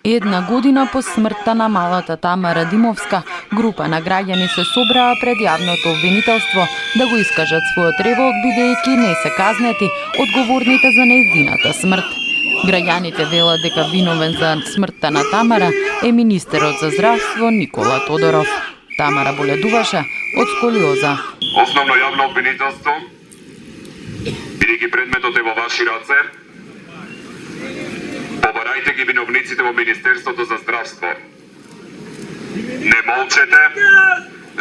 Една година по смртта на малата Тамара Димовска, група на граѓани се собраа пред јавното обвинителство да го искажат својот револт, бидејќи не се казнети одговорните за нејзината смрт. Граѓаните велат дека виновен за смртта на Тамара е министерот за здравство Никола Тодоров. Тамара боледуваше од сколиоза. Основно јавно обвинителство, бидејќи предметот е во ваши раце, побарајте ги виновниците во Министерството за здравство. Не молчете,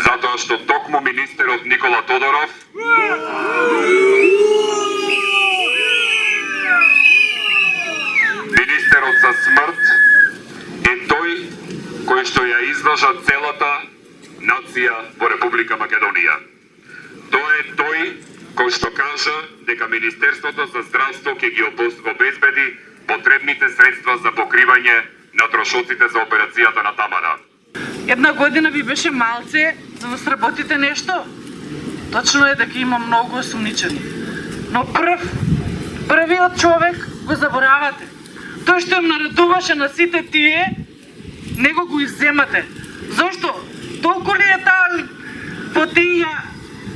затоа што токму министерот Никола Тодоров министерот за смрт е тој кој што ја излажа целата нација во Република Македонија. Тоа е тој кој што кажа дека Министерството за здравство ќе ги обезбеди потребните средства за покривање на трошоците за операцијата на Тамара. Една година ви беше малце за да сработите нешто. Точно е дека има многу осумничени. Но првиот човек го заборавате. Тој што им наредуваше на сите тие, него го изземате. Зошто? Толку ли е таа фотеја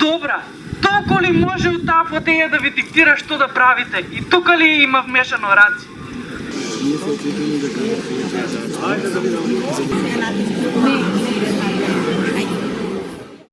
добра? Толку ли може од таа фотеја да ви диктира што да правите? И тука ли има вмешано раци?